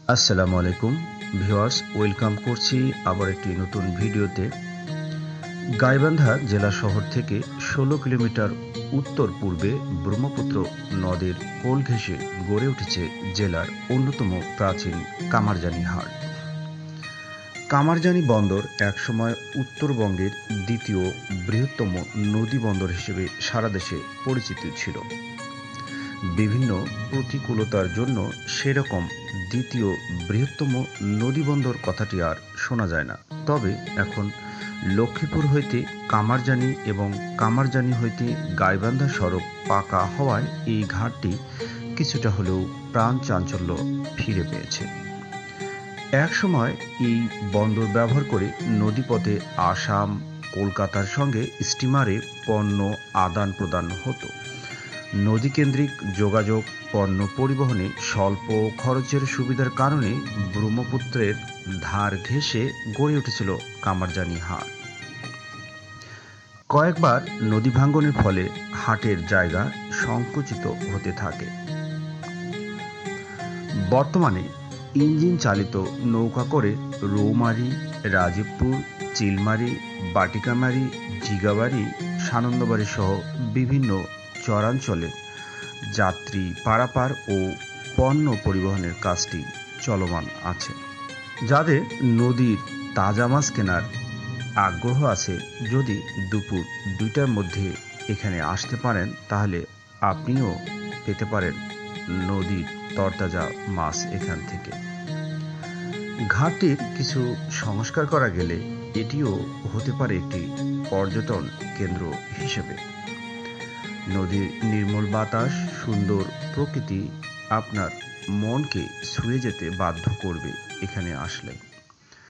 আসসালামু আলাইকুম viewers, welcome করছি আবার একটি নতুন ভিডিওতে। গাইবান্ধা জেলা শহর থেকে ১৬ কিলোমিটার উত্তর পূর্বে ব্রহ্মপুত্র নদের কোল ঘেঁষে গড়ে উঠেছে জেলার অন্যতম প্রাচীন কামারজানি হাট। কামারজানি বন্দর একসময় উত্তরবঙ্গের দ্বিতীয় বৃহত্তম নদী বন্দর হিসেবে সারা দেশে পরিচিত ছিল। বিভিন্ন প্রতিকূলতার জন্য সেরকম দ্বিতীয় বৃহত্তম নদীবন্দর কথাটি আর শোনা যায় না। তবে এখন লক্ষ্মীপুর হইতে কামারজানি এবং কামারজানি হইতে গাইবান্ধা সড়ক পাকা হওয়ায় এই ঘাটটি কিছুটা হলেও প্রাণ চাঞ্চল্য ফিরে পেয়েছে। একসময় এই বন্দর ব্যবহার করে নদীপথে আসাম, কলকাতার সঙ্গে স্টিমারে পণ্য আদান প্রদান হতো। নদীকেন্দ্রিক যোগাযোগ, পণ্য পরিবহনে স্বল্প খরচের সুবিধার কারণে ব্রহ্মপুত্রের ধার ঘেঁষে গড়ে উঠেছিল কামারজানি হাট। কয়েকবার নদী ভাঙ্গনের ফলে হাটের জায়গা সংকুচিত হতে থাকে। বর্তমানে ইঞ্জিন চালিত নৌকা করে রৌমারী, রাজীবপুর, চিলমারী, বাটিকামারী, জিগাবাড়ি, সানন্দবাড়ি সহ বিভিন্ন চরাঞ্চলে যাত্রী পারাপার ও পণ্য পরিবহনের কাজটি চলমান আছে। যাদের নদীর তাজা মাছ কেনার আগ্রহ আছে, যদি দুপুর ২টার মধ্যে এখানে আসতে পারেন তাহলে আপনিও পেতে পারেন নদীর তরতাজা মাছ এখান থেকে। ঘাটটির কিছু সংস্কার করা গেলে এটিও হতে পারে একটি পর্যটন কেন্দ্র হিসেবে। নদীর নির্মল বাতাস, সুন্দর প্রকৃতি আপনার মনকে ছুঁয়ে যেতে বাধ্য করবে এখানে আসলে।